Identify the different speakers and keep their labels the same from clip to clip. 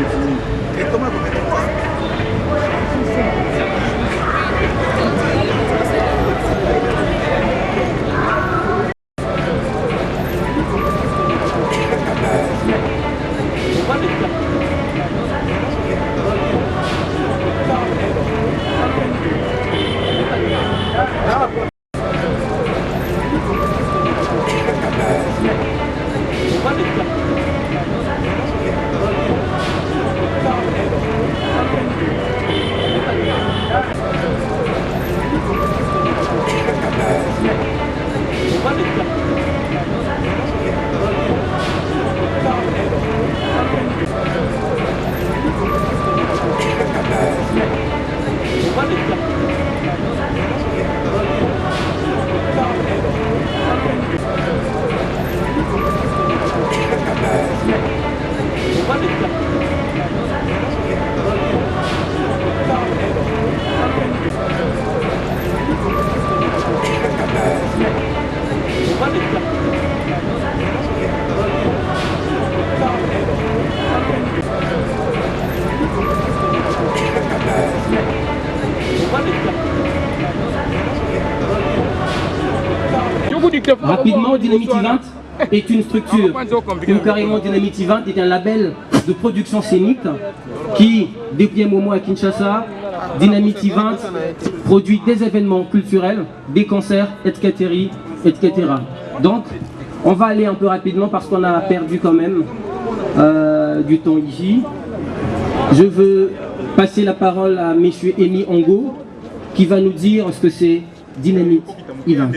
Speaker 1: Et comment vous mettez quoi?
Speaker 2: Rapidement, Dynamite Event est une structure où carrément Dynamite Event est un label de production scénique qui, depuis un moment à Kinshasa, Dynamite Event produit des événements culturels, des concerts, etc. Donc, on va aller un peu rapidement parce qu'on a perdu quand même du temps ici. Je veux passer la parole à M. Emi Ongo qui va nous dire ce que c'est Dynamite Event.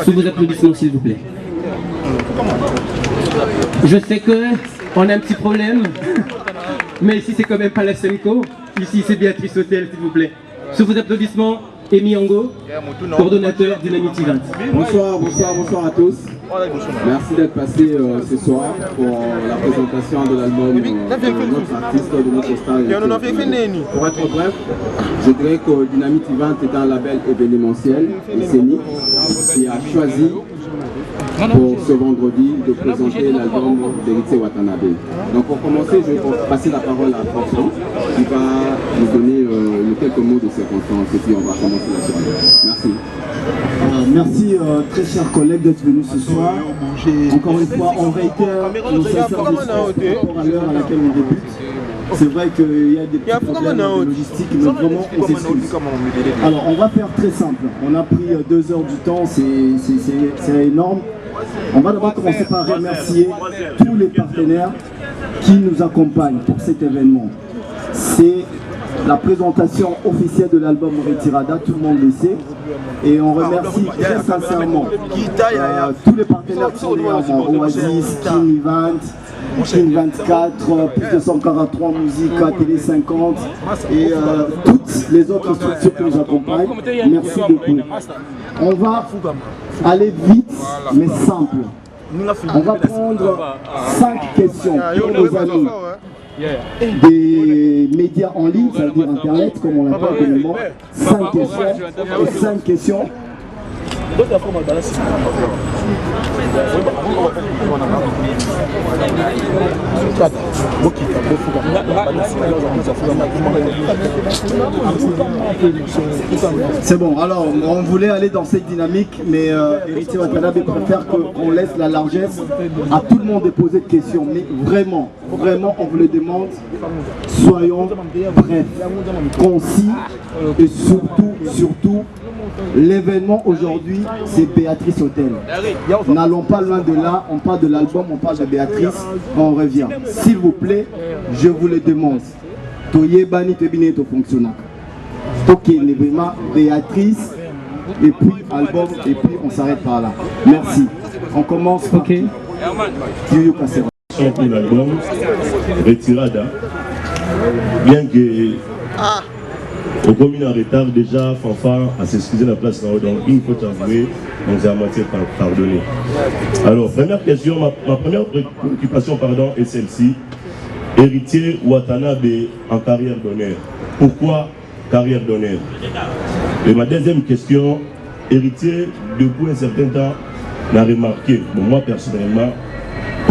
Speaker 2: Sous vos applaudissements, s'il vous plaît. Je sais qu'on a un petit problème, mais ici c'est quand même pas la Senko. Ici c'est Béatrice Hôtel, s'il vous plaît. Sous vos applaudissements, Emi Ongo, coordonnateur Dynamite Event.
Speaker 3: Bonsoir à tous. Merci d'être passé ce soir pour la présentation de l'album notre artiste de notre star. Pour être bref, je dirais que Dynamite Event est un label événementiel et scénique qui a choisi pour ce vendredi de présenter l'album d'Eritier Watanabe. Donc pour commencer, je vais passer la parole à François qui va nous donner quelques mots de circonstances et puis on va commencer la soirée. Merci.
Speaker 4: Merci très chers collègues d'être venus ce soir. Encore une fois, on réitère nos sincères excuses par rapport à l'heure à laquelle on débute. C'est vrai qu'il y a des petits problèmes de logistique, mais vraiment on s'excuse. Alors on va faire très simple. On a pris 2 heures du temps, c'est énorme. On va d'abord commencer par remercier tous les partenaires qui nous accompagnent pour cet événement. C'est la présentation officielle de l'album Retirada, tout le monde le sait. Et on remercie très sincèrement tous les partenaires qui sont derrière, Oasis, King Event, King 24, plus de 143 musiques, Télé 50 et toutes les autres structures qui nous accompagnent. Merci beaucoup. On va aller vite mais simple. On va prendre 5 questions pour nos amis des médias en ligne, ça veut dire internet comme on l'appelle communément. 5 questions et 5 questions. C'est bon, alors on voulait aller dans cette dynamique, mais Eritier Watanabe préfère qu'on laisse la largesse à tout le monde de poser de questions. Mais vraiment, on vous le demande, soyons brefs, concis et surtout, l'événement aujourd'hui, c'est Béatrice Hôtel. N'allons pas loin de là, on parle de l'album, on parle de Béatrice, on revient. S'il vous plaît, je vous le demande. Toyebani Tebine to fonctionne. Ok, l'événement Béatrice, et puis album, et puis on s'arrête par là. Merci. On commence. Ok.
Speaker 5: Pour l'album Retirada, bien que au commun en retard déjà, Fanfare a s'excusé la place là, donc il faut avouer, on s'est à moitié pardonné. Alors, première question, ma première préoccupation est celle-ci. Héritier Watanabe en carrière d'honneur. Pourquoi carrière d'honneur? Et ma deuxième question, Héritier, depuis un certain temps, n'a remarqué, bon, moi personnellement,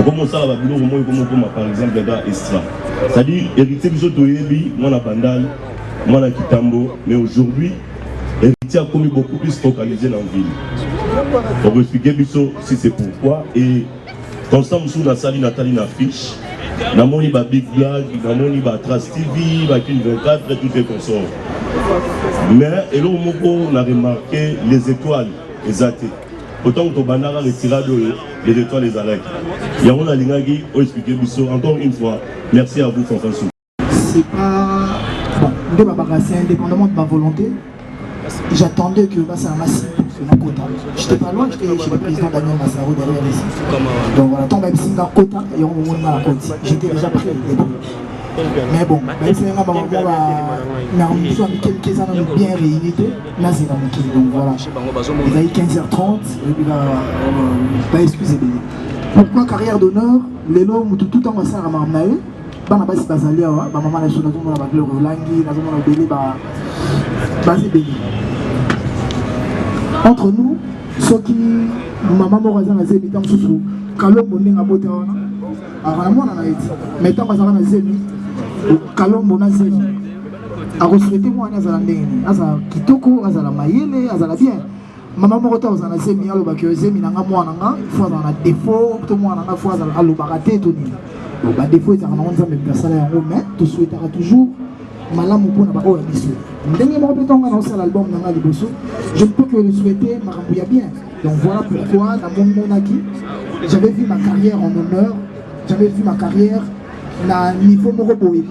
Speaker 5: Comment ça va bien comme par exemple là extra. C'est-à-dire héritier biso toyebi moi na bandal, moi na Kitambo, mais aujourd'hui héritier a commis beaucoup plus focalisé dans la ville. On va expliquer biso si c'est pourquoi et Constant Moussou na sali Nathalie na fiche. Na moni ba Big Black, na moni ba Trace TV, ba Kin 24 et tout est consort. Mais et là on a remarqué les étoiles exactes. Autant que Banara retira les étoiles les arrêts. Il y a un alingagi au expliquer biso encore une fois. Merci à vous Fanfansou.
Speaker 6: C'est pas bon, c'est indépendamment de ma volonté. J'attendais que ça masse sur mon quota. J'étais pas loin, j'étais chez le président Daniel Massaro derrière ici. Donc voilà, tant même si on a quota et on a la côte. J'étais déjà prêt. Mais bon, même si on a quelques années bien réunies, là c'est dans le donc voilà. Il a eu 15h30, et puis là, excusez-moi. Pourquoi carrière d'honneur, les lots, tout le temps, ça a marqué. Bah, on a pas si basé là, bah, maman a choisi dans la valeur langue, dans la belé, bah, basé belé. Entre nous, ceux qui, maman m'a dit, on a zémi, tant que sous, quand l'homme est à beauté, alors la moi on a été, mais tant que ça a zémi, quand l'homme a zémi, à souhaiter moi on a zémi, à za kitoko, à za la maïele, à za la bien. Maman m'a dit, on a zémi, alors que zémi n'a pas moi n'a, il faut avoir un défaut, tout le monde n'a pas fois à l'obaraté, tout ni. Bah défaut est en train de faire ça là mais tu souhaiteras toujours malamu pour na ba biso ndenge mo beton na osala l'album na liboso je ne peux que le souhaiter marambouya bien donc voilà pourquoi dans mon monaki j'avais vu ma carrière en honneur j'avais vu ma carrière na niveau moko boye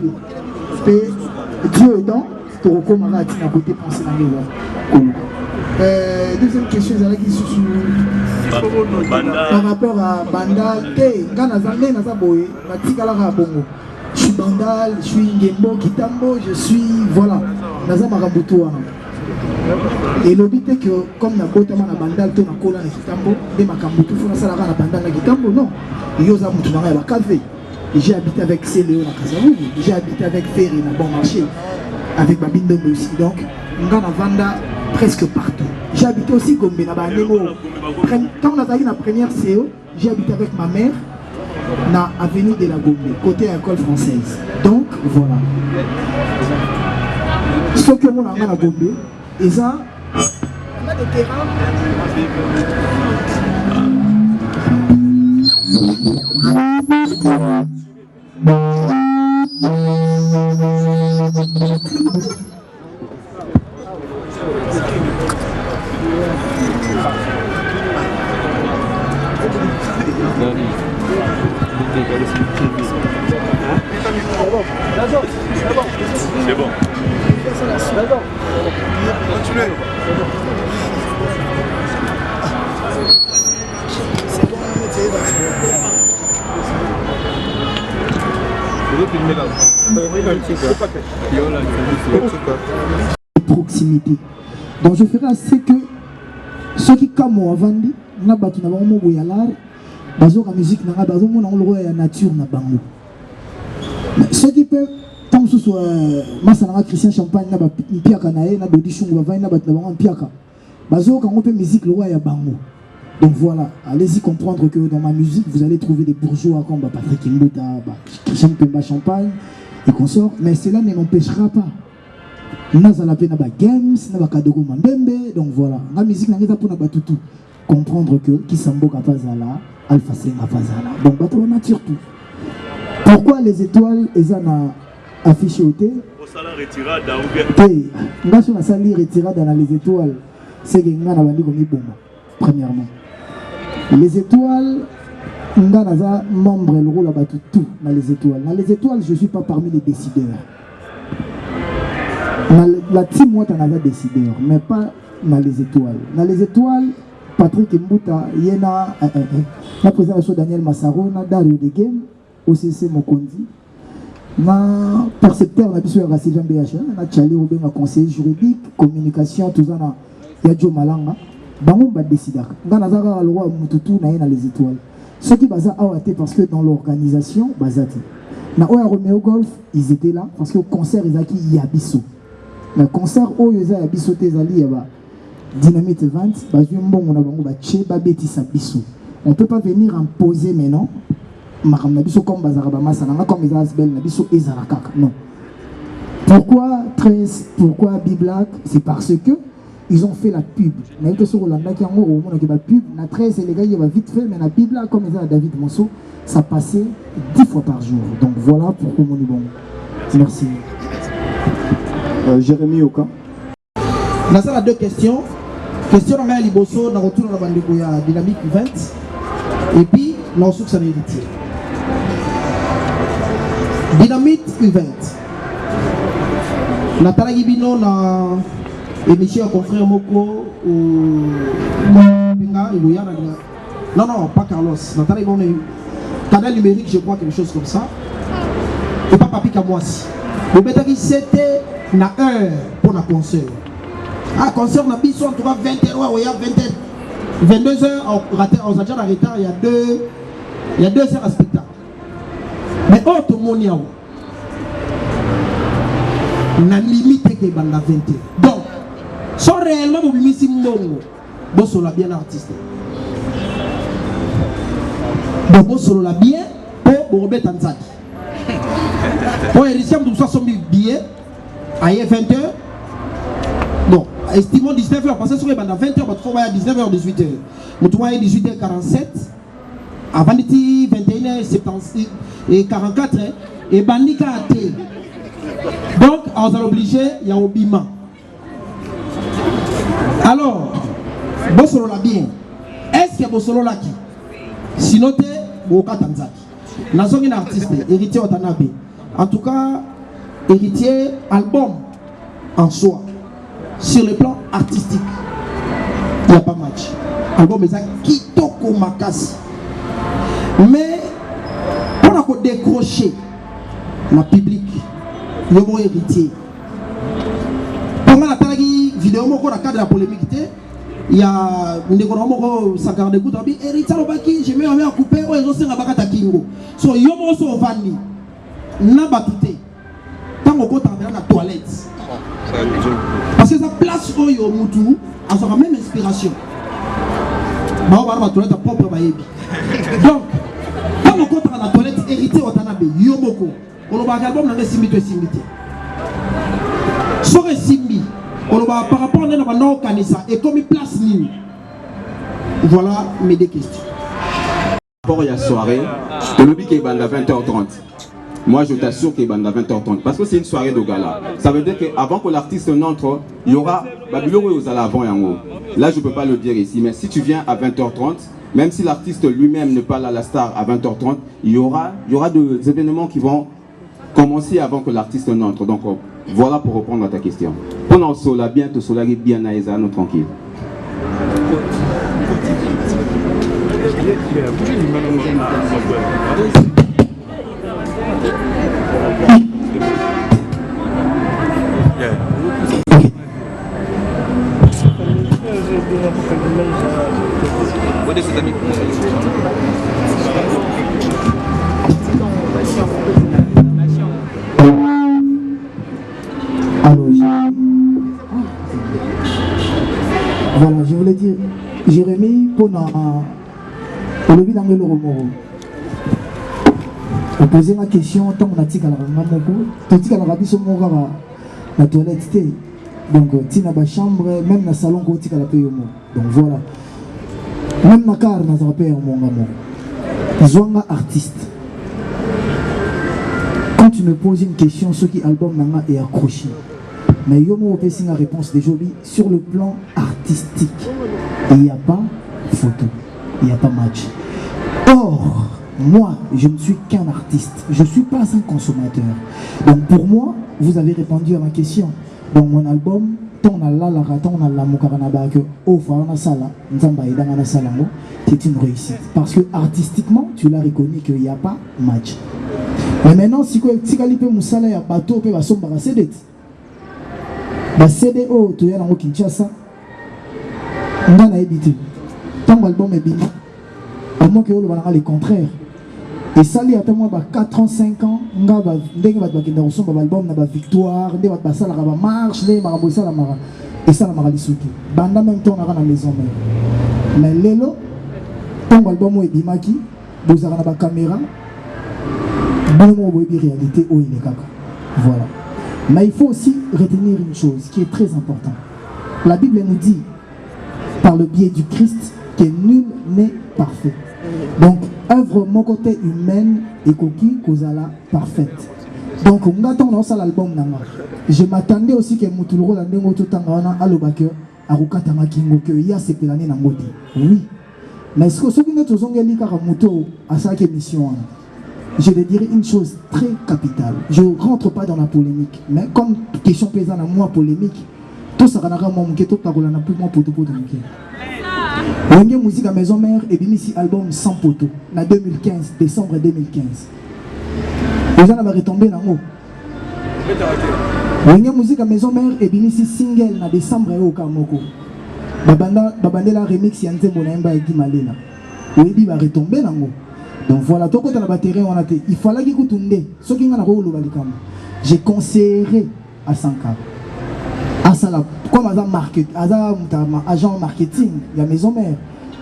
Speaker 6: pe Dieu aidant pour recommander à tina côté penser na ngelo deuxième question c'est là qui sur par rapport à Bandal, je suis Bandal, je suis Ngembo, Kitambo, je suis voilà, Naza Marabutua. Et le but est que comme na botama na Bandal, to na kola na Kitambo, de Makambutu, faut na salara na Bandal na Kitambo, non. Yoza Moutouna na Café. J'ai habité avec Céléo na Kazaoui, j'ai habité avec Ferry na Bon Marché, avec Babindo aussi, donc Ngana Vanda presque partout. J'ai habité aussi Gombe, quand on a eu la première CO, j'ai habité avec ma mère dans l'avenue de la Gombe, côté école française. Donc voilà. Ce que nous avons à la Gombe, et ça, on a des terrains.
Speaker 5: C'est bon.
Speaker 6: Proximité. Donc je ferai assez que ceux qui comme moi vendent, n'a pas tout n'avons pas yalar, bazo la musique n'a pas bazo mon roi la nature n'a pas mot. Ceux qui peuvent tant que ce soit Masana Christian Champagne n'a pas piaka nae n'a d'audition ou va n'a pas n'avons piaka. Bazo quand on peut musique le roi ya bango. Donc voilà, allez-y comprendre que dans ma musique vous allez trouver des bourgeois comme Patrick Mbouta, Christian Pemba Champagne et consorts, mais cela ne m'empêchera pas. Nazala pe na ba games, na ba kadogo mambembe, donc voilà. La musique n'a pas pour na ba tutu. Comprendre que Kisambo Kapazala, Alpha Senga Fazala. Donc bateau nature tout. Pourquoi les étoiles ezana affiché au thé?
Speaker 5: Au salaire retirade ou bien.
Speaker 6: Nga sur la salle retirade dans les étoiles, c'est que nga na bandi komi bomba. Premièrement. Les étoiles, nga naza membre le rôle à tout dans les étoiles. Dans les étoiles, je suis pas parmi les décideurs. La team moi t'en avais décideur, mais pas dans les étoiles. Dans les étoiles, Patrick Mbouta, Yena, la présentation Daniel Massaro, na Dario de Game, OCC Mokondi, na percepteur, na biso ya Rassijan BH, na Tchali Robin, na conseiller juridique, communication, tout ça na Yadjo Malanga, bango ba décideur. Nga nazara le roi Mututu na yena les étoiles. Ceux qui baza awate parce que dans l'organisation, bazati. Na Oya Romeo Golf, ils étaient là parce que au concert ils a qui Yabiso. Le concert où ils ont Yabiso Tezali yaba Dynamite 20, bazum bon on a bango ba che ba beti sa biso. On peut pas venir imposer maintenant makamna biso comme bazaraba masananga comme Isabelle na biso ezarakaka. Non. Pourquoi 13, pourquoi Biblac? C'est parce que ils ont fait la pub. Même que sur Rolanda qui en haut, on a fait la pub. Na 13 et les gars, il va vite fait, mais la Biblac comme ça David Monceau, ça passait 10 fois par jour. Donc voilà pourquoi mon bon. Merci.
Speaker 4: Jérémy Oka.
Speaker 7: Là, ça a deux questions. Question dans le Liboso, dans le retour dans la bande de Dynamique 20. Et puis, là, on sait que ça héritier. Dynamique 20. Nathalie Gibino, na émission confrère Moko, ou. Non, non, pas Carlos. Nathalie Gibino, canal numérique, je crois, quelque chose comme ça. Et pas Papi Kamwasi. Le bétaki, c'était na heure pour la concert. Ah, concert, on a en tout cas 21 heures, il y a 22 heures, on a déjà en retard, il y a 2 heures à spectacle. Mais autre monde, il y a na limite que banda 20 heures. Donc, sans réellement mobiliser si mbongo, bon solo bien artiste. Donc bon solo la bien pour Robert Tanzaki. Pour Ericien de 60 000 billets, à 20 heures. Bon, estimons 19 heures parce que sur les bandes à 20 heures, il faut à 19 heures 18 heures. Nous trouvons 18h47. Avant 21h70 et 44 et Bandika a été. Donc, on va l'obliger, il y a un bima. Alors, Bossolo la bien. Est-ce que Bossolo la qui? Sinon, tu es Boka Tanzaki. Nous sommes un artiste, héritier Watanabe. En tout cas, héritier album en soi. Sur le plan artistique, il n'y a pas match. Album est ça Kitoko Makasi. Mais, pour décrocher la public, le mot héritier. Pendant la vidéo, dans le cadre de la polémique, il y a une décoration, ça garde écoute, héritier Lobaki, je mets à couper, ils ont fait un bagata kingo. So, yomo so vandi, n'a pas tout. Tant qu'on travaille dans la toilette. Parce que ça place au Yomutu à sa même inspiration. Donc, quand on compte dans la toilette, hérité Watanabe, Yomoko, on va album dans les simité. Sur les simbi, on va par rapport à notre Kanisa et comme il place ligne. Voilà mes deux questions.
Speaker 3: Pour la soirée, le lobby qui est à 20h30. Moi, je t'assure qu'il est à 20h30 parce que c'est une soirée de gala. Ça veut dire qu'avant que l'artiste n'entre, il y aura Babylone aux alavants et en haut. Là, je ne peux pas le dire ici, mais si tu viens à 20h30, même si l'artiste lui-même n'est pas là, la star, à 20h30, il y aura des événements qui vont commencer avant que l'artiste n'entre. Donc, voilà pour répondre à ta question. Pendant ce sola bien, tout sola bien à nous tranquille.
Speaker 6: Alors, voilà, je voulais dire, Jérémy, pour le vide dans le remords. On posait ma question, tant qu'on a dit qu'à la la toilette. Donc, tina ba chambre, même dans le salon, on tika la paye. Donc voilà. Même dans le car, on a payé mon amour. Ils ont un artiste. Quand tu me poses une question, ce qui album est accroché. Mais il y a une réponse déjà sur le plan artistique. Il n'y a pas photo, il n'y a pas match. Or, moi, je ne suis qu'un artiste. Je ne suis pas un consommateur. Donc pour moi, vous avez répondu à ma question. Dans mon album, c'est une réussite. Parce que artistiquement, tu l'as reconnu qu'il n'y a pas match. Mais maintenant, si tu as un bateau, tu vas CD. Le CDO, tu es dans Kinshasa. On a habité. Tant que l'album est bien, à moins que vous le le contraire. Et ça, il y a tellement 4 ans, 5 ans, on a l'album, on a victoire, on a marche, et ça, on a dissouté. Banda même temps, on a la maison. Mais l'élo, tant que l'album est bien, vous avez la caméra, Bon, réalité, où il est caca. Voilà. Mais il faut aussi retenir une chose qui est très importante. La Bible nous dit, par le biais du Christ, que nul n'est parfait. Donc, œuvre mon côté humaine et coquille causala parfaite. Donc, on attend dans l'album. Je m'attendais aussi que Moutulro la dengo tout tangana alobake arukatanga kingo que ya sepelane na ngoti. Oui. Mais ce que ce qui nous tozongeli kaka muto à sa mission. Je vais dire une chose très capitale. Je ne rentre pas dans la polémique, mais comme question pesant à moi polémique, tout ça n'a pas manqué, tout ça n'a plus moins poteau pour manquer. On a musique à Maison Mère et bien ici album sans poteau, en 2015, décembre 2015. Les gens avaient retombé dans l'eau. On a musique à Maison Mère et bien ici single en décembre au Kamoko. Babandela remix Yanté Bonaimba et Gimalela. Oui, va retomber dans l'eau. Donc voilà, tout côté la batterie on a été. Il fallait qu'il tourne. Ce qui n'a pas j'ai conseillé à Sankar. À ça comme agent marketing, il y a maison mère.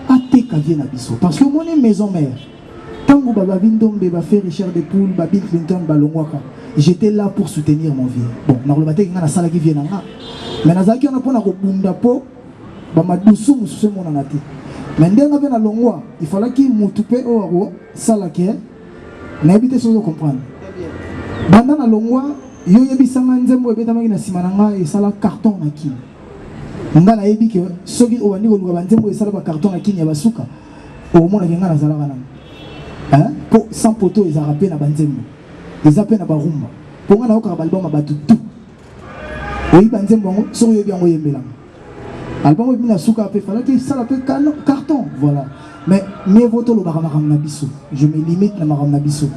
Speaker 6: À TK na biso. Parce que mon maison mère. Tant que Baba Vindom va faire Richard Depoul, Bill Clinton, Balongwaka, j'étais là pour soutenir mon vieux. Bon, dans le batterie, il y a la salle qui vient là. Mais dans on a pour la bunda po, Bamadoussou, c'est mon anati. Mais dès qu'on a longwa, il fallait qu'il m'outoupe au salake, n'habite sans comprendre. Pendant la longwa, il y a des sanganzem ou bétamaki na simananga et sala carton na kin. Nga na ebi que ceux qui ont dit que le banzem ou sala carton na kin yabasuka, au moins la ngana sala kana. Hein? Pour sans poteau ils arrapent na banzem, ils appellent na barumba. Pour nga na oka balbom abatu tout. Oui banzem bongo, sur yobi ango yembela. Album est souka pe fallait que ça l'appelle carton voilà mais mieux vaut le baramam nabiso je me limite na maram nabiso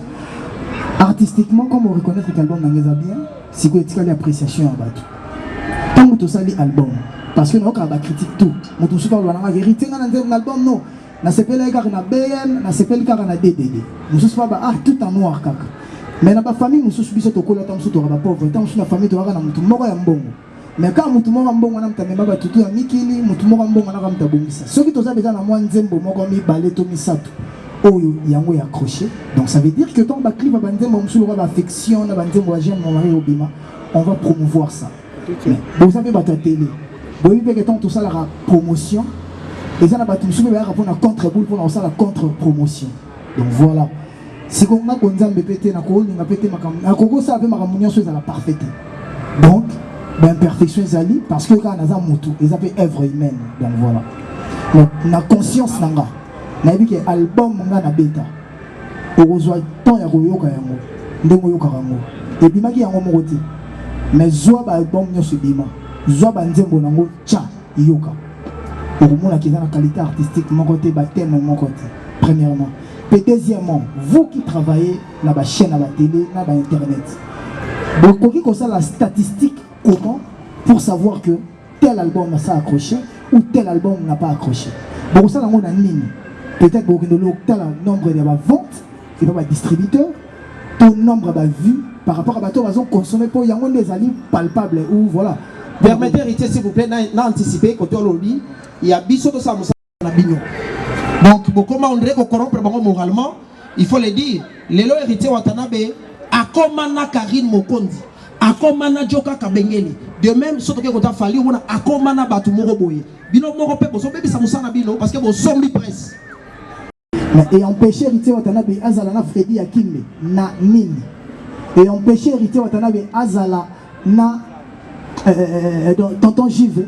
Speaker 6: artistiquement comme on reconnaît que l'album n'a pas bien c'est que tu as l'appréciation à battre tant que tu sali album parce que nous on va critique tout on tout souvent on a vérité dans l'album non na s'appelle car na BM na s'appelle car na DDD nous sommes pas tout en noir kaka mais na ba famille nous sommes biso to kola tam to ba pauvre tant sur la famille to na mutu moko ya mbongo. Mais quand mutu moko mbongo na mtamema ba tutu ya mikili mutu moko mbongo na kamta bongisa soki toza déjà na mwa nzembo moko mi balé to misato oyo yango ya accroché donc ça veut dire que tant ba clip ba nzembo msulu ba affection na ba nzembo j'aime mon mari obima on va promouvoir ça vous savez ba ta télé bon il que tant tout ça la promotion et ça na ba tumsulu ba pour na contre boule pour na ça la contre promotion donc voilà si qu'on a konzambe pété na ko ninga pété makam na koko ça avec makamunyo so la parfaite donc l'imperfection zali parce que quand on a mutu ils appellent œuvre humaine donc voilà donc na conscience nanga na dit que album nga na beta ozwa temps ya koyoka yango ndenge yoka yango et bimaki yango mokoti mais zwa ba album nyoso bima zwa ba nzembo nango cha yoka pour moi qui est la qualité artistique mon côté ba thème mon côté premièrement et deuxièmement vous qui travaillez na ba chaîne na ba télé na ba internet donc qui comme ça la statistique comment pour savoir que tel album n'a accroché ou tel album n'a pas accroché. Bon, ça, on a une ligne. Peut-être que tel nombre de ventes, et pas distributeur, ton nombre de vues par rapport à ton raison consommé pour y avoir des alliés palpables ou voilà.
Speaker 7: Permettez, héritier, s'il vous plaît, d'anticiper côté Olobi, il y a biso de ça, na bignon. Donc, comment on dirait qu'on corrompt moralement, il faut le dire. Les lois héritiers Watanabe, à Komana Karine Mokondi. Akomana joka kabengeli de même soto ke kota fali on akomana batu moko boye bino moko pe boso bebi samusana bino parce que bo sombi presse
Speaker 6: et empêcher héritier Watanabe azala na Freddy Akimbe na nini et empêcher héritier Watanabe azala na tonton Jive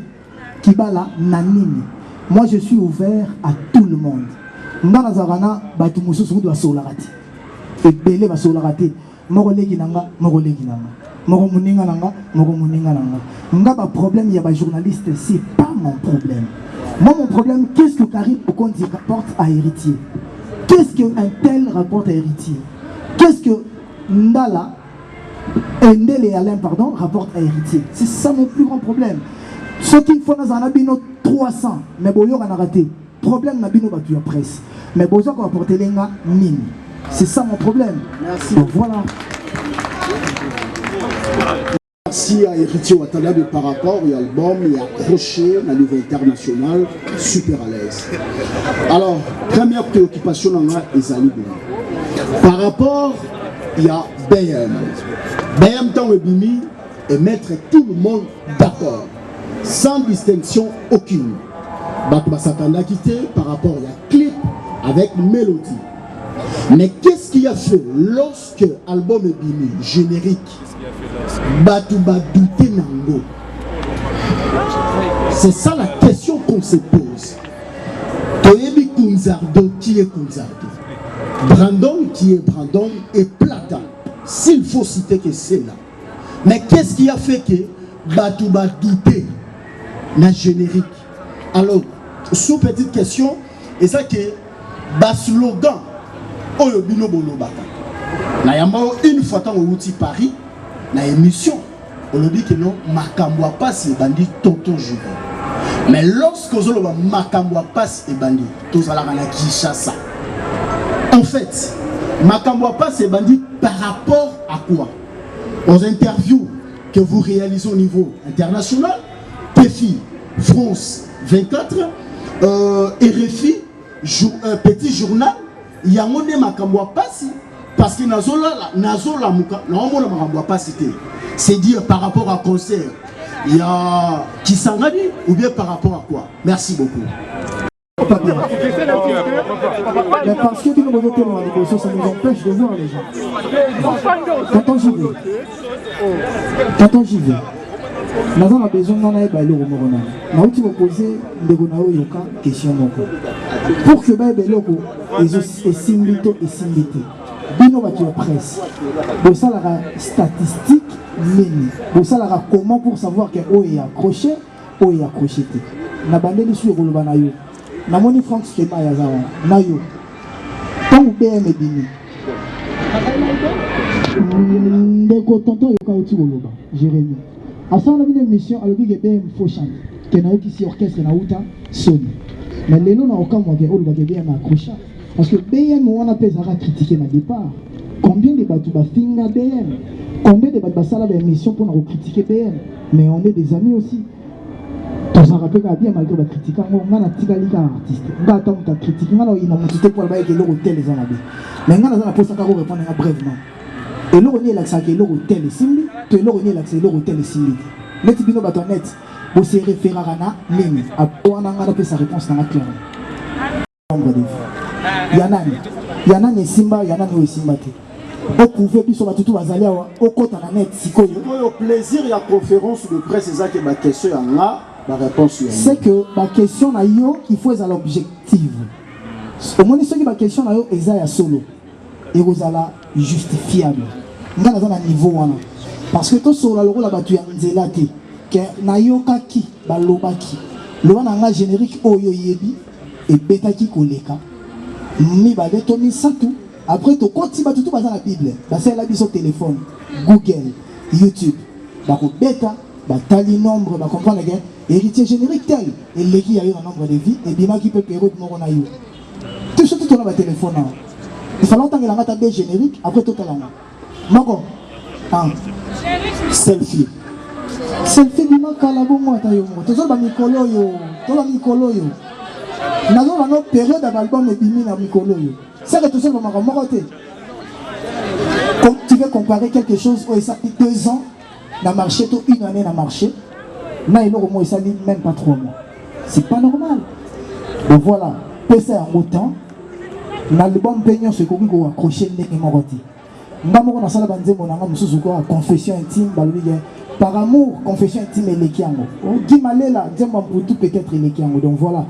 Speaker 6: Kibala na nini. Moi je suis ouvert à tout le monde ngana zarana batu mususu doit solarati et belé va solarati moko legi nanga Moro muninga nanga. Nga ba problème, il y a ba journaliste, c'est pas mon problème. Moi mon problème, qu'est-ce que Karim Okondi rapporte à héritier? Qu'est-ce qu'un tel rapporte à héritier? Qu'est-ce que Ndala, Ndel et Alain, pardon, rapportent à héritier? C'est ça mon plus grand problème. Ce qu'il faut dans un abino 300, mais bon, on a raté. Problème n'abino batu à presse. Mais bon, on va apporter les gars 1000. C'est ça mon problème. Merci. Donc voilà.
Speaker 8: Merci à Héritier Watanabe par rapport à l'album et accroché à niveau international, super à l'aise. Alors, première préoccupation dans la est par rapport il y a BM. BM tant Bimi et mettre tout le monde d'accord, sans distinction aucune. Batba Satana quitté par rapport à la clip avec mélodie. Mais qu'est-ce qu'il a fait lorsque l'album est bimi, générique? Batouba douté nango. C'est ça la question qu'on se pose. Toyebi Kunzardo, qui est Kunzardo? Brandon, qui est Brandon, et Plata. S'il faut citer que c'est là. Mais qu'est-ce qui a fait que Batouba douté na générique? Alors, sous petite question, et ça que bas slogan Oyo Bino Bolobaka. Na yambao une fois tant au Paris, na émission, on dit que non, Makamboa passe et bandit Tonton Jules. Mais lorsque on Makamboa passe et bandit, tous à la Kinshasa. En fait, Makamboa passe et bandit par rapport à quoi? Aux interviews que vous réalisez au niveau international, PFI, France 24, RFI, petit journal, il y a un Makamboa passe parce que Nazola Muka, Makamboa passe. C'est dire par rapport à concert, il y a Kisangani ou bien par rapport à quoi? Merci beaucoup.
Speaker 6: Mais parce que nous votons dans la négociation, ça nous empêche de voir les gens. Quand j'y vais, nous avons besoin de bailler au Morona. Nous avons posé des questions. Pour que bailler et similité et similité. Bino va tuer presse. Pour ça, la statistique, pour ça, comment pour savoir que O est accroché, O est accroché. Na bandé les sur le banayo. Na moni Franck Stema yazawa. Nayo. Tant ou BM est bini. Ndeko tonton yoka uti woloba. Jérémy. À ça on a vu une mission à l'objet que BM faut chanter. Que na yoki si orchestre na uta sonne. Mais les noms na aucun moyen que oloba que BM accroché. Parce que BM on a pas à critiquer na départ. Combien de bateaux ba finga BM? Combien de bateaux ça la émission pour nous critiquer BM? Mais on est des amis aussi. Tous en rappel bien malgré la critique, on a tika lika artiste. On a attendre ta critique, on a une montée pour le bail que l'hôtel les en a bien. Mais on a la pose à répondre brièvement. Et l'hôtel l'accès que l'hôtel est simili, que l'hôtel l'accès l'hôtel est simili. Mais tu bino batonet, vous se référez à na mimi. Après on a appelé sa réponse dans la claire. Yana ni simba, yana ni simba te. Beaucoup veut plus sur la tout bazali au côté na net sikoyo.
Speaker 8: Au plaisir il y a conférence de presse ça que ma question là.
Speaker 6: C'est que ma question na yo il faut être l'objectif. Au moins ce qui ma question na yo est solo et vous allez justifiable. Nga na za niveau wana parce que to solo la rola batu ya nzela te que na yo kaki balobaki le wana nga générique oyo yebi et betaki koleka mi ba de tomi satu après to koti batu tout baza na bible ba c'est la biso téléphone Google YouTube ba ko beta ba tali nombre ba comprendre que héritier générique tel et l'équipe a eu un nombre de vies et bien qui peut payer de mon aïe tout ce tout on a un téléphone il faut longtemps qu'il a un des générique après tout à l'heure Mako selfie du manque à la bonne moi taille moi tout ça va Mikolo yo tout la Mikolo yo nous avons une période d'album et bimi na Mikolo yo c'est que tout ça va m'arrêter comme tu veux comparer quelque chose où ça fait 2 ans dans le marché tout une année dans le marché. Là, il y a même pas 3 mois. C'est pas normal. Donc voilà, PC en autant. L'album Peignon, c'est qu'on a accroché le nez et moroti. Nous avons salle confession intime, par amour, confession intime et les kiango. Qui m'a là, tout peut-être les kiango. Donc voilà.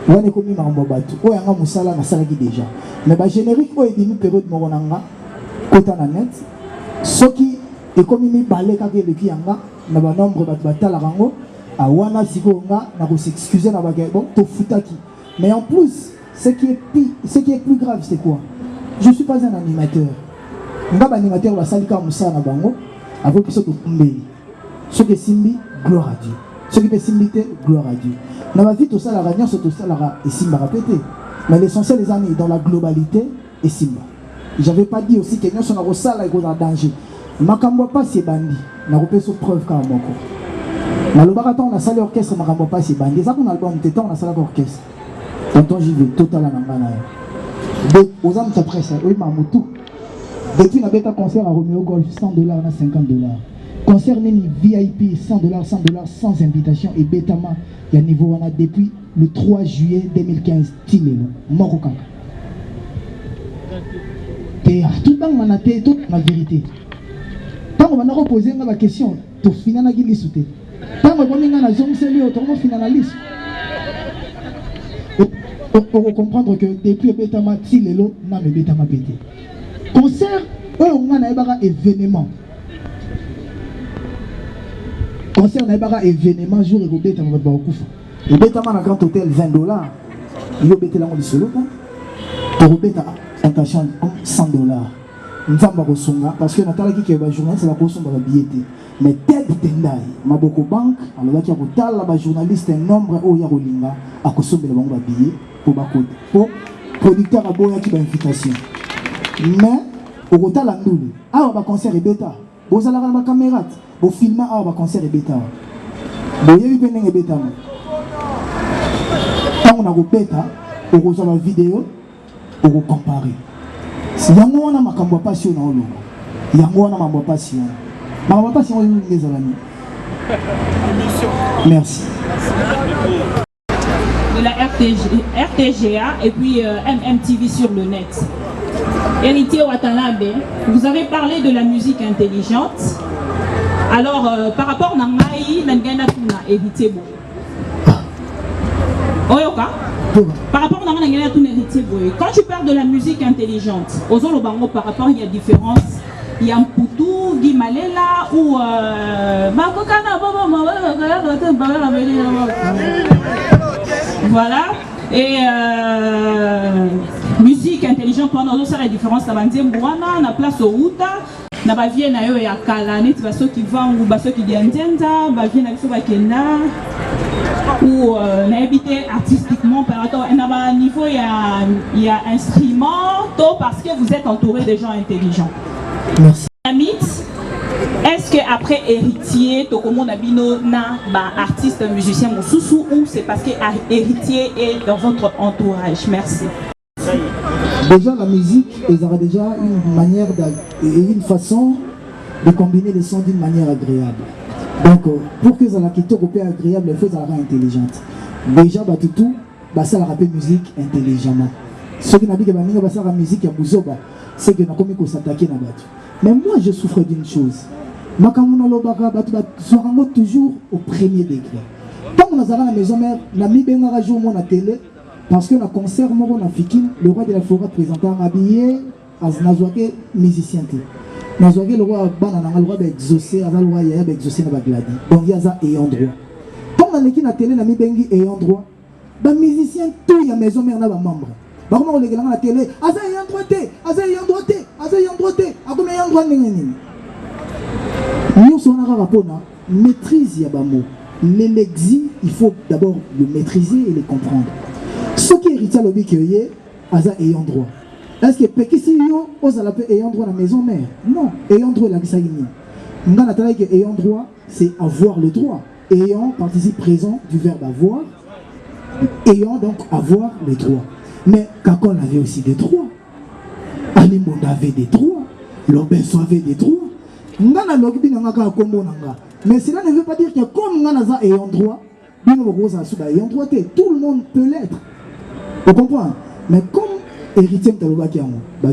Speaker 6: On est comme un bobatu. On a un moussala na salle déjà. Mais le générique, on est une période moronanga, côté na net. Ce qui est comme une balai quand il est kianga. Na ba nombre batala rango awana sikonga na ko s'excuser na ba bon to futaki mais en plus ce qui est plus grave c'est quoi? Je suis pas un animateur nga ba animateur ba salika musa na bango avec ce que kumbeli ce que simbi gloire à Dieu ce qui peut simbité gloire à Dieu na ba vie to ça la réunion c'est tout ça la et simba répéter mais l'essentiel les amis dans la globalité et simba j'avais pas dit aussi que nous sommes en danger makambo pas c'est bandi na repé sur preuve quand même na le baraton on a salé orchestre makambo pas c'est bandi ça qu'on album t'étais on a salé orchestre tonton j'y vais total na ngana donc aux âmes ta presse oui mamutu Depuis la bêta concert à Romeo Golf, $100 à $50. Concert Nini VIP, $100, $100 sans invitation et Betama, il y a niveau on a depuis le 3 juillet 2015. Tilelo, Morokaka. Et tout le monde a toute la vérité. Tant qu'on va reposer la question, tu finis à la liste. Tant qu'on va faire la zone, c'est lui, tu finis la liste. Pour comprendre que depuis Betama, Tilelo, non mais Betama pété. Concert, on a un événement. Concert, on a un événement, jour et Betama va au Koufa. Et Betama, dans un grand hôtel, $20. Il y a Betama dans le solo. Pour Betama, attention, $100. Nous sommes parce que Nathalie qui est journaliste, c'est la cause de la billet. Mais tête tendai, ma beaucoup banque, alors qu'il y a un journaliste, un nombre où il y a Rolinga, à cause de la billet pour Bakode. Pour producteur à Boya qui a invitation. Mais au total, l'andoule, ah, on va concert et bêta. Vous allez avoir ma caméra, vous filmez, ah, on va concert et bêta. Vous avez vu que bêta. Quand on a bêta, on reçoit la vidéo, on va comparer. Si y a un ma cambo passion dans l'eau, il y a un ma passion. Ma passion est les amis. Merci.
Speaker 9: De la RTGA et puis MMTV sur le net. Héritier Watanabe, vous avez parlé de la musique intelligente. Alors, par rapport à Nangaï, Nangana Tuna, héritier Boy. Oyoka? Par rapport à Nangana Tuna, héritier Boy. Quand tu parles de la musique intelligente, aux autres bango par rapport, il y a différence. Il y a un poutou, Guy Malela ou voilà. Et musique intelligente, on a la différence. On a place au Outa, on a vie na yo ya Kalane, tu vas ceux qui vendent ou ceux qui viennent d'Enda, vie na ceux qui Kenda ou on a habité artistiquement par rapport à un niveau il y a instrument parce que vous êtes entouré de gens intelligents.
Speaker 6: Merci.
Speaker 9: Est-ce qu'après héritier, Tokomo Nabino na artiste, musicien, Moussousou, ou c'est parce que héritier est dans votre entourage? Merci.
Speaker 6: Déjà la musique, ils auraient déjà une manière et une façon de combiner les sons d'une manière agréable. Donc pour que ça la quitte agréable, il faut que ça la intelligente. Déjà tout, ça la rappelle musique intelligemment. Ceux qui n'ont pas dit que la musique à Bouzoba, c'est que nous avons s'attaquer à Batu. Mais moi je souffre d'une chose. Je suis toujours au premier degré. Quand on a la maison mère, la mi-benga jour mon télé, parce que le concert, le roi de la forêt présenté un habillé, Nazouake musicien. Nazouake le roi banana, le roi exaucé, le roi yaya exaucé na bagladi. Donc il y a ça ayant droit. Quand on a la télé, la mi-bengi ayant droit, les musiciens, tout y a maison mère na ba membre. Par contre, on les regarde à la télé, Aza ayant droité, Aza ayant droité, Aza ayant droité, Aza ayant droit n'engagné. Nous sommes en rapport à maîtrise yabamo. L'élexie, il faut d'abord le maîtriser et le comprendre. Ce qui est héritier lobby que yé, Aza ayant droit. Est-ce que Pekisi yo, osa la paix ayant droit à la maison mère? Non, ayant droit la Gisagini. Nous avons entendu que ayant droit, c'est avoir le droit. Ayant participe présent du verbe avoir, ayant donc avoir les droits. Mais Kakon avait aussi des droits. Animonda avait des droits. L'Obeso avait des droits. Mais cela ne veut pas dire que comme Nanaza est en droit, tout le monde peut l'être. Vous comprenez? Mais comme héritier de Talobakiamo, quand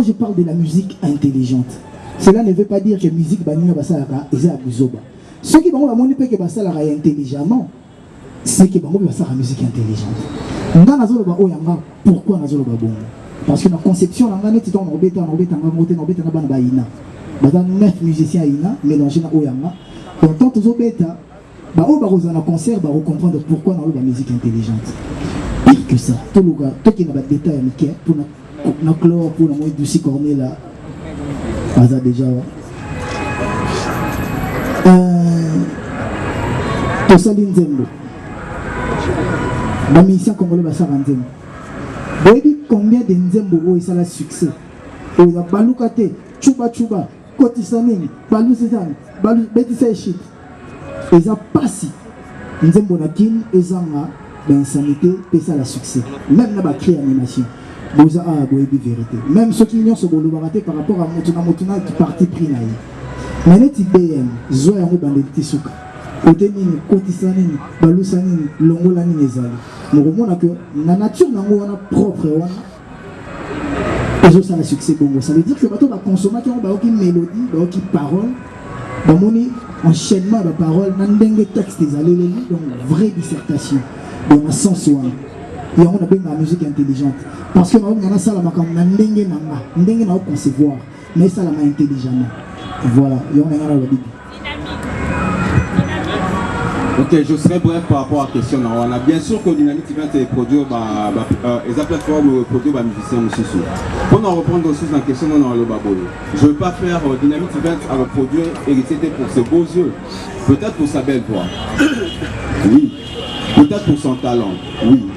Speaker 6: je parle de la musique intelligente, cela ne veut pas dire que la musique est à ceux qui vont monter que ça intelligemment, c'est que vont faire la musique intelligente. Pourquoi nous avons parce que la conception, on a 9 musiciens mélangés dans Oyama. Donc, tant que nous avons un concert, on va comprendre pourquoi nous avons la musique intelligente. Pire que ça, tout qui n'a pas de détails, pour la chlore, pour la moitié du sicorné là, ça déjà. Tosali Nzembo. La mission congolaise va s'arranger. Vous voyez combien de Nzembo ça a succès? Il y a Balukate, Chuba Chuba, Kotisanini, Balou Cézanne, Balou Betty Shit. Ils ont passé. Nzembo Nakin, ils ont d'insanité, et ça la succès. Même là, créer animation. Boza a vérité. Même ceux qui n'ont pas baraté par rapport à Motuna qui parti pris là. Mais les BM, Zoé en bandité souka. Otenini, Kotisanini, Balusanini, Longolani Nezali. Nous remonons que la nature n'a pas propre. Et ça a succès bon. Ça veut dire que bateau va consommer qui ont aucune mélodie, aucune parole, mon enchaînement de paroles, n'endengue texte des allées donc vraie dissertation dans le sens où il y a la musique intelligente parce que on a ça la makam n'endengue n'a pas concevoir mais ça la main intelligemment voilà il y a la Bible.
Speaker 3: Ok, je serai bref par rapport à la question. On a bien sûr que Dynamique Event est produit les plateformes produit par musiciens aussi. Pour en reprendre aussi la question dans le babou. Je ne veux pas faire Dynamique Event à reproduire Héritier pour ses beaux yeux. Peut-être pour sa belle voix. Oui. Peut-être pour son talent. Oui.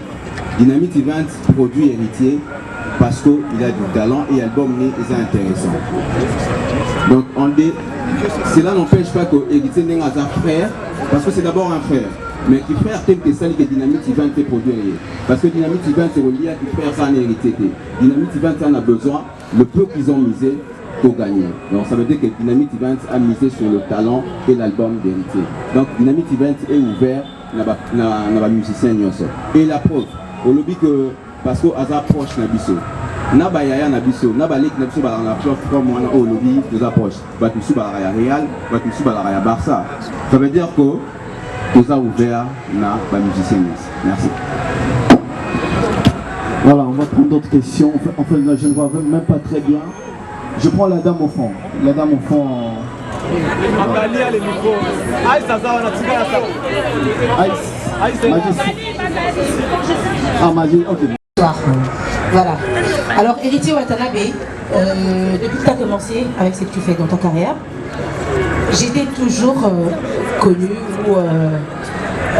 Speaker 3: Dynamique Event produit Héritier parce qu'il a du talent et l'album est intéressant. Donc cela n'empêche pas que Héritier n'est pas un frère, parce que c'est d'abord un frère. Mais qui frère tel que celle que Dynamique Event fait produire. Parce que Dynamique Event c'est relié à qui frère ça en hérité. Dynamique Event en a besoin, le peu qu'ils ont misé pour gagner. Donc ça veut dire que Dynamique Event a misé sur le talent et l'album d'Héritier. Donc Dynamique Event est ouvert dans la musicien. Et la preuve, au lobby que parce que Aza proche Nabiso. Naba yaya Nabiso, Naba lik Nabiso ba la preuve comme on a au lobby de la proche. Va tout sur la Real, va tout sur la Barça. Ça veut dire que tout a ouvert na la musicien. Merci.
Speaker 4: Voilà, on va prendre d'autres questions. Enfin, je ne vois même pas très bien. Je prends la dame au fond. La dame au fond.
Speaker 1: Angalia le micro. Aïe, ça va, on a tiré à ça. Aïe,
Speaker 4: Magie, ok.
Speaker 10: Voilà. Alors, Héritier Watanabe, depuis que tu as commencé avec ce que tu fais dans ta carrière, j'étais toujours connu ou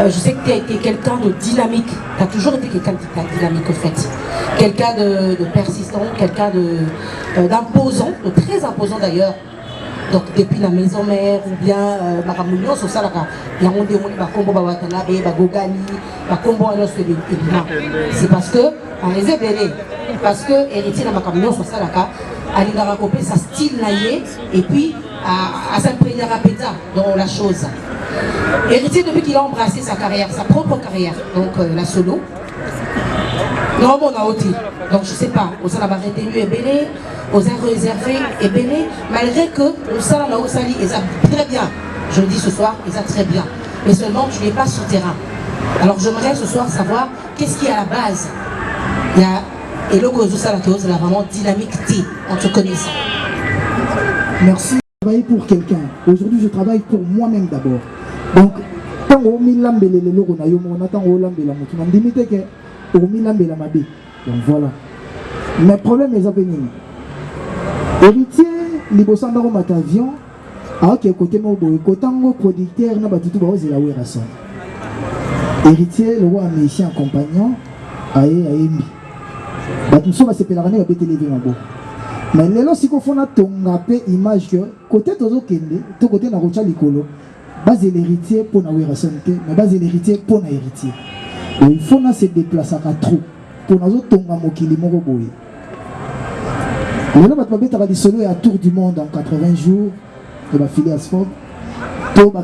Speaker 10: je sais que tu as été quelqu'un de dynamique. Tu as toujours été quelqu'un de dynamique, en fait. Quelqu'un de persistant, quelqu'un d'imposant, de très imposant d'ailleurs. Donc depuis la maison mère ou bien Maramounion, c'est ça là. Il y a un démon qui va combo Watanabe, va Gogani, va combo alors c'est parce que on les a bélés. Parce que héritier de Maramounion, c'est ça là. Elle a recopié sa style naïe et puis à s'imprégner rapidement dans la chose. Héritier depuis qu'il a embrassé sa carrière, sa propre carrière, donc la solo. Non, on a ôté. Donc je sais pas, au sein de la barre retenu est belé, aux airs réservés est belé, malgré que le salon là au sali est très bien. Je le dis ce soir, ils très bien. Mais seulement tu n'es pas sur terrain. Alors j'aimerais ce soir savoir qu'est-ce qui est à la base. Il y a et le cause de ça c'est la vraiment dynamique en te connaissant.
Speaker 6: Merci. Je travaille pour quelqu'un. Aujourd'hui je travaille pour moi-même d'abord. Donc tant qu'on mis l'ambelé le logo na yo on attend au l'ambelé la moto. On limite que au l'ambelé la mabe. Donc voilà. Mes problèmes les avenirs. Héritier, libosan dans mon avion, à quel côté mon boy, côté mon producteur n'a pas tout basé la ouération. Héritier, le roi américain compagnon, aïe aïe mi. Bah tout ça va se pélaner à téléviser en beau. Mais les lorsqu'ils font un tonga pe image que côté tozo kende, tout côté na rocha likolo, base l'héritier pour na ouération mais base l'héritier pour na héritier. Donc il faut na se déplacer à trop pour na zo tonga mokili moko boy. Maintenant, tu as dit solo à tour du monde en 80 jours, tu vas filer à ce fond.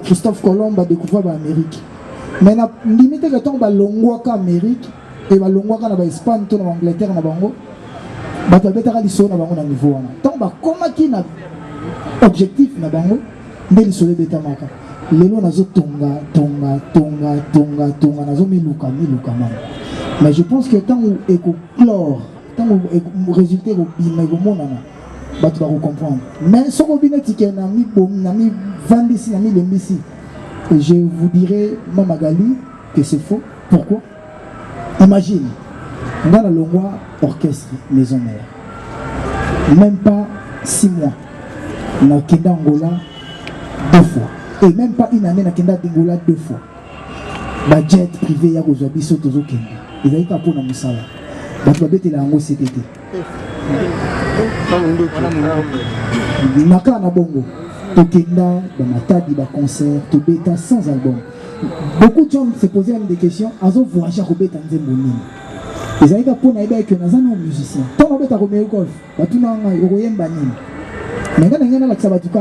Speaker 6: Christophe Colomb va découvrir l'Amérique. Mais limite que tu as l'Angleterre en Amérique et l'Angleterre en Espagne, en Angleterre en Bango, tu as dit solo à niveau. Donc, comment qui a objectif na Bango, mais le solo de Tamaka. Les lois nazo tonga, nazo miluka. Mais je pense que tant où éco-chlore, tant que résultat au bien tu vas comprendre. Mais ce que vous je vous dirais Mamagali que c'est faux. Pourquoi? Imagine, dans la Longwa orchestre maison mère, même pas 6 mois, on a Kenda Angola 2 fois, et même pas une année, on a Kenda Angola 2 fois. Budget privé, il y a des gens qui ont ils n'ont pas pour la moussala. Bah tu vas bêter la hango CTT. Naka na bongo. Tokenda, ba matadi, ba concert, to bêta sans album. beaucoup de gens se posaient des questions. Azo voyage à Robert Tanzemoni. Ils avaient pour naïba que nous avons un musicien. Tant qu'on est à Romeo Golf, tout le monde est au Royaume Banin. Mais quand on a la Sabatuka,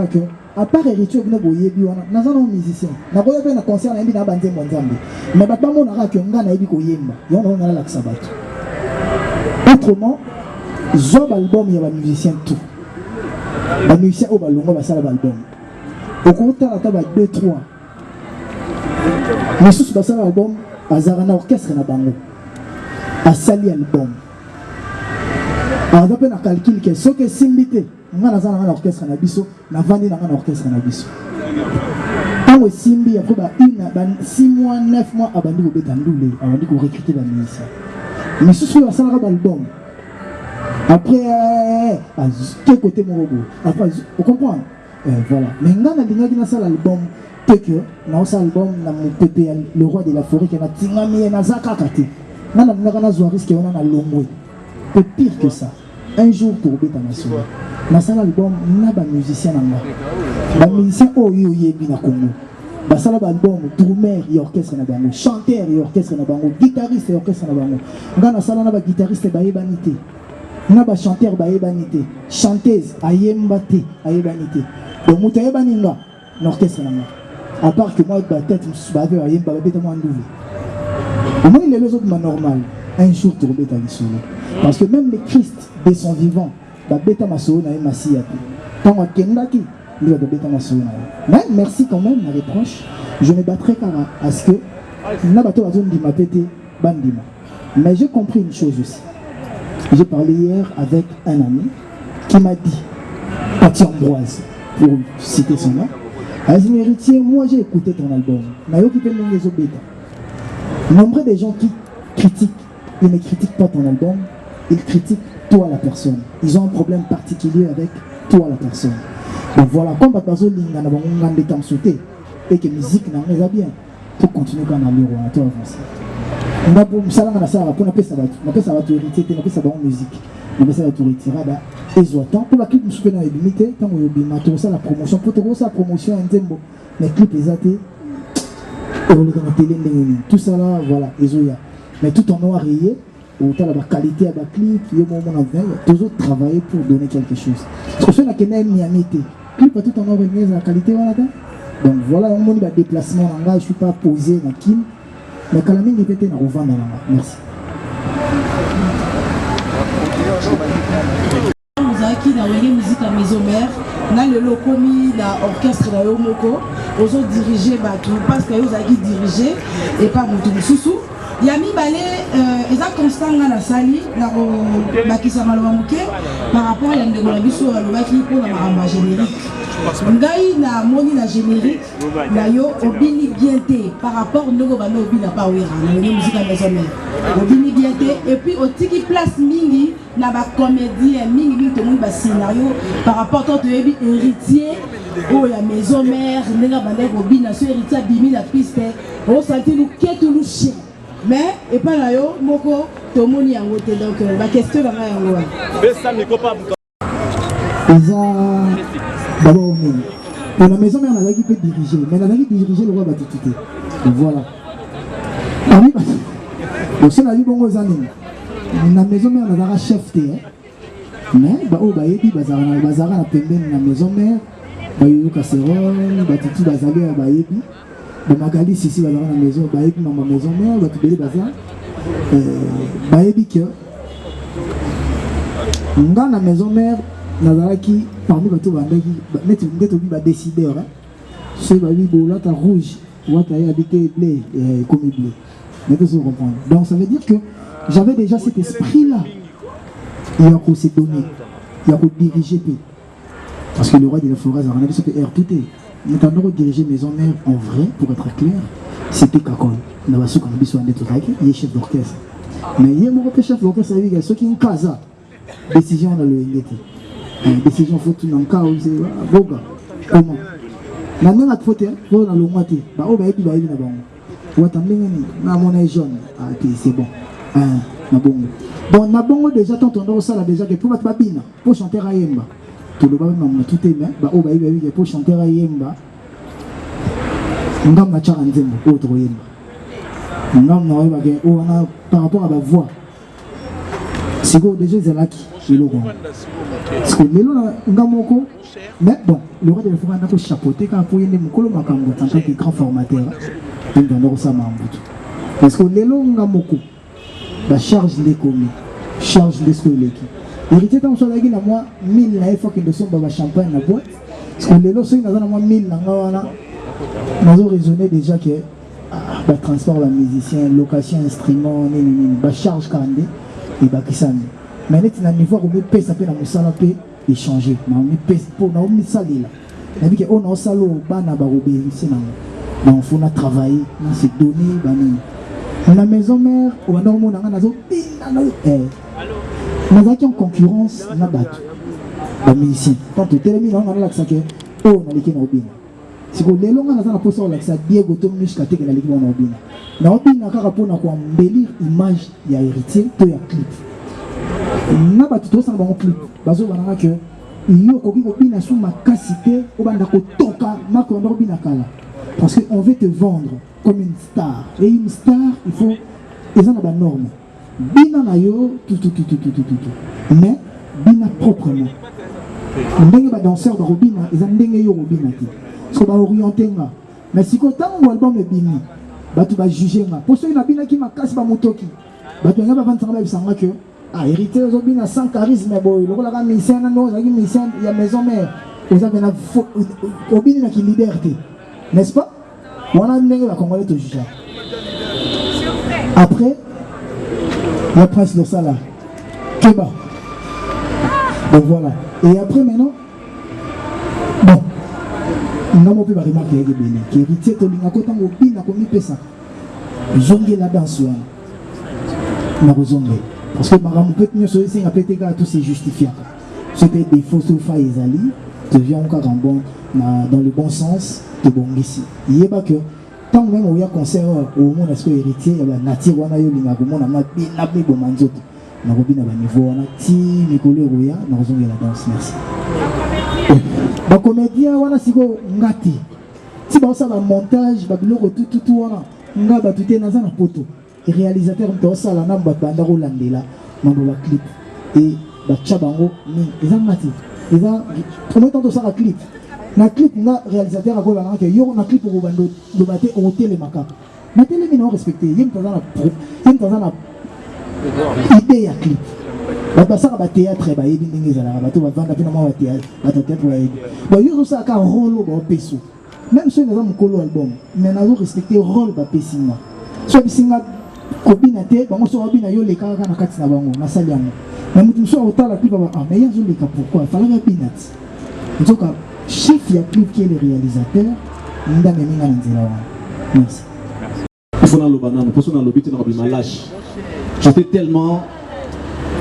Speaker 6: à part héritier, nous avons un musicien. Nous avons un concert à Mbina Banzé Mwanzambi. Mais pas mon ara que nous avons un Yemba. Nous avons la Sabat. Autrement, Zob album, il y a un musicien tout. Un musicien au ballon, on va faire l'album. Au compte, la table 2-3. Mais sous ce album, Azarana orchestre na bango. A sali album. On a peine à calculer que ce que simbité, on a un orchestre na biso, na vandi na un orchestre na biso. Quand on simbi, après 6 mois, 9 mois, on bandi ko betandoule, on bandi ko recruter la musicien. Mais sous ce album. Après, quel côté mon robot? Après, on comprend. Voilà. Mais on a dit l'album. Que dans cet album, le roi de la forêt qui a tingami et nazaka kate. On a risque on a l'ombre. Peu pire que ça. Un jour pour bêta national. Dans cet album, on a des musiciens là. Des musiciens au yebi na Congo. Dans cet album, drummer et orchestre na bango, chanteur et orchestre na bango, guitariste et orchestre na bango. Dans la salle, on a des guitaristes et baïbanité. On a des chanteurs baïbanité, chanteuse ayembate ayebanité. Donc mutaye baninga l'orchestre na bango. À part que moi, ma tête, je suis bavé, je suis bavé, moi, il est les autres normal. Un jour, tu rebêtes à l'issue. Parce que même les Christ de son vivant, la bêta maso, n'a pas si tant à Kendaki, il va de bêta maso. Mais merci quand même, ma reproche. Je me battrai à ce que n'a pas zone de ma pété, bandima. Mais j'ai compris une chose aussi. J'ai parlé hier avec un ami qui m'a dit, Paty Ambroise, pour citer son nom. Azim héritier, moi j'ai écouté ton album. Nombre de gens qui critiquent, ils ne critiquent pas ton album, ils critiquent toi la personne. Ils ont un problème particulier avec toi la personne. Donc voilà, comme Batazo Linga n'a pas de temps sauté et que la musique n'a pas bien, pour continuer quand on a l'euro, on a tout avancé. On a pour ça, on a ça, pour on a ça va tout hériter, on a ça va en musique. On a ça va tout retirer. Et tant pour la clip, nous soutenons limité, tant qu'on a ça la promotion, pour tout ça la promotion, mais clip les athées, tout ça là, voilà, mais tout en noir rayé, autant la qualité à la clip, il y a un moment toujours travailler pour donner quelque chose. Parce que ce n'est pas un clip tout en noir rayé, la qualité, voilà. Donc voilà, on a un déplacement, je ne suis pas posé dans Kim, mais quand la main est pété, on va revendre. Merci.
Speaker 10: Qui n'a pas musique à maison mère, n'a le locomi, l'orchestre de Yomoko, aux autres dirigés, parce que vous avez dirigé et pas mon sous. Il y a mis balai, ils ont constant dans la salle, par rapport à l'Andegonabiso, à l'Obaki pour la générique. Ngai na moni na générique, na yo obini bienté par rapport au Nogo Bano Obina Pawira, na musique à maison mère. Obini bienté, et puis au tiki place mingi, na ba comédien, mingi tout le monde ba scénario, par rapport à ton héritier, oh la maison mère, nena bandé Obina, ce héritier bimi la piste, oh santé nous quête nous chien. Mais, et pas là yo, moko, tout le monde y a voté, donc la question là
Speaker 6: d'abord, pour la maison, on a qui peut diriger, mais on a qui diriger le roi Batituté. Voilà. Donc, c'est la vie bon aux années. La maison, on a un chef, mais, oh, bah, il bazara na pembeni na maison mère, bah, il y a casserole, Batituté, bazali, bah, il y a Magali, ici, bazara na maison, bah, il y a ma maison mère, bah, tu peux bazar, bah, il y a que, na maison mère, Nazaraki, parmi les gens qui ont décidé, c'est que rouge, ou habité blé, comme blé. Donc ça veut dire que j'avais déjà cet esprit-là. Il y a qu'on s'est donné, il y a qu'on diriger. Parce que le roi de la forêt, on a dit que RTT. Nous avons dirigé maison mère en vrai, pour être clair, c'était Kakon. Nous avons il est chef d'orchestre. Mais il y a un chef d'orchestre, il y a ceux qui ont casa. Décision dans le NDT. Décision faut tout dans le cas où c'est boga comment maintenant la faute pour dans le moitié bah oh bah et puis bah il na bon ou attendez na mon est jaune ah c'est bon na bon donc na bon déjà t'entends ça là déjà que pour battre babine pour chanter à Yemba tout le monde tout est bien bah oh bah il pour chanter à Yemba ngam na chaka nzembo autre yendo ngam na oyeba ke on a par rapport à la voix c'est que déjà zelaki iloko parce que lelo na ngamoko mais bon le roi de l'Afrique n'a pas chapeauté quand pour yende mukolo makambo en tant que grand formateur donc on a ça mambutu parce que lelo ngamoko la charge des commis charge des scoleki hérité tant soit là moi 1000 la fois que de son baba champagne na boîte parce que lelo so ina na moi 1000 na ngana nous raisonné déjà que le transport de musicien, location instrument, la charge candé et bakisane. Mais net na niveau où on peut ça peut na musala peut échanger. Mais on peut pour na on misali là. On dit que on a salo bana ba obéir na. Donc faut na travailler, na se donner bani. La maison mère ou na mo na nazo pina na nous avons en concurrence na bato. Ba musicien. Quand tu termines on a la que oh na liki na obina. Si vous voulez, on a la possibilité de faire Diego Tomish qui est dans l'équipe de Obina. Dans Obina, on a embellir l'image de l'héritier, de la clip. On a tout ça dans le clip. Parce que il y a Obina sur ma capacité, parce qu'on veut te vendre comme une star. Et une star, il faut. Ils ont des normes. Bina na yo, tout. Mais, Bina proprement. On a des danseurs de Robina, ils ont des Robina. Parce qu'on va orienter. Mais si quand on album est bini, tu vas juger. Pour ceux qui n'ont pas qui m'a cassé par mon toki, tu vas vendre que hérité aux obines sans charisme, mais bon, le musicien, il y a maison mère, vous avez une obine qui liberté, n'est-ce pas? On a une la Congolais te juger. Après, le prince de ça là, Kéba. Donc voilà. Et après maintenant, bon. Nous avons remarqué que héritier de l'Ingakotan Obi n'a commis ça. Zongue la danse. Parce que Maram peut tenir sur les APTK à tous ces justifiants. C'était des faux sofa et zali, tu viens encore dans le bon sens, de bon ici. Il y a pas que tant même où il y a concert au monde, est-ce que héritier, il y a nature, on a eu l'Ingakomon, on a bien bon manzot. Nous avons bien niveau, on a ti, Nicolas Rouya, nous avons la danse. Merci. Les comédiens, voilà, si vous ngati. Si vous avez un montage, vous avez tout, voilà. Vous avez tout dans un poteau. Les réalisateurs, vous avez ça, vous avez un landela, vous avez un clip. Et vous avez un ngati. Ils ont combien de temps ça un clip? Dans le clip, le réalisateur a dit qu'il y a un clip pour vous battre au télé macabre. Mais télé, ils ont respecté. Il y a une idée à clip. Ça va théâtre, ça va être un rôle au peso. Même si nous avons un album, mais nous avons respecté le rôle de Pessima. Soit Pissinga, Kobinate, on se robine à les caracas à Katsinabango, Nassalian. Mais nous sommes autant la clip, mais il y a des cas pourquoi? Il fallait un pinat. En tout cas, chef, il y a clip qui est le réalisateur, nous avons mis un merci. J'étais tellement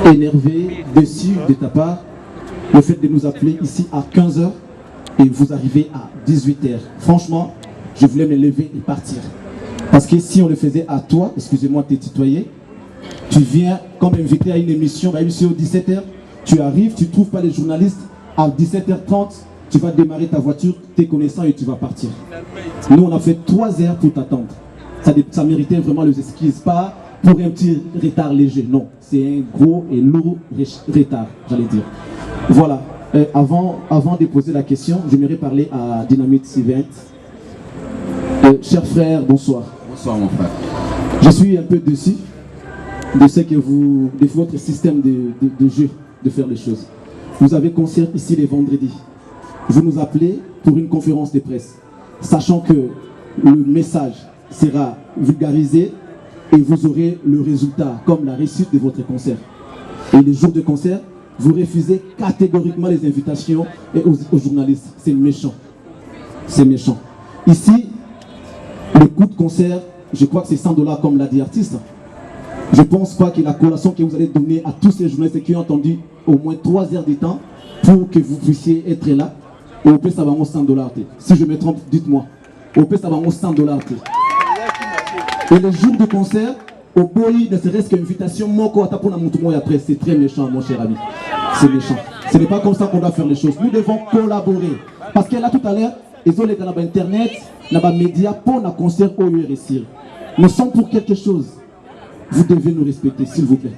Speaker 6: énervé, déçu de ta part, le fait de nous appeler ici à 15h et vous arrivez à 18h. Franchement, je voulais me lever et partir. Parce que si on le faisait à toi, excusez-moi de te tutoyer, tu viens comme invité à une émission, à 17h, tu arrives, tu ne trouves pas les journalistes, à 17h30, tu vas démarrer ta voiture, tes connaissants et tu vas partir. Nous, on a fait 3 heures pour t'attendre. Ça méritait vraiment les excuses, pas pour un petit retard léger, non. C'est un gros et lourd retard, j'allais dire. Voilà, avant de poser la question, j'aimerais parler à Dynamite Event. Cher frère, bonsoir.
Speaker 11: Bonsoir mon frère.
Speaker 6: Je suis un peu déçu de ce que de votre système de jeu, de faire les choses. Vous avez concert ici les vendredis. Vous nous appelez pour une conférence de presse, sachant que le message sera vulgarisé et vous aurez le résultat comme la réussite de votre concert. Et les jours de concert, vous refusez catégoriquement les invitations et aux journalistes. C'est méchant. C'est méchant. Ici, le coût de concert, je crois que c'est 100 $ comme l'a dit l'artiste. Je ne pense pas que la collation que vous allez donner à tous ces journalistes qui ont entendu au moins 3 heures de temps pour que vous puissiez être là, au plus ça va 100 $. Si je me trompe, dites-moi. Au plus ça va 100 $. Et le jour de concert, au boy, ne serait-ce qu'invitation, après, c'est très méchant, mon cher ami. C'est méchant. Ce n'est pas comme ça qu'on doit faire les choses. Nous devons collaborer. Parce que là, tout à l'heure, ils ont les canaux Internet,
Speaker 7: dans les médias pour un concert au RSI. Nous sommes pour quelque chose. Vous devez nous respecter, s'il vous plaît.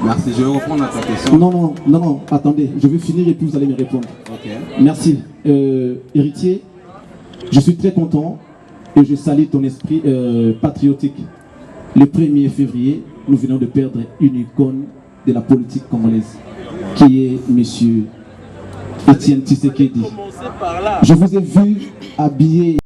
Speaker 3: Merci, je vais reprendre ta question.
Speaker 7: Non, attendez, je vais finir et puis vous allez me répondre.
Speaker 3: Ok.
Speaker 7: Merci. Héritier, je suis très content et je salue ton esprit patriotique. Le 1er février, nous venons de perdre une icône de la politique congolaise, qui est M. Etienne Tshisekedi. Je vous ai vu habillé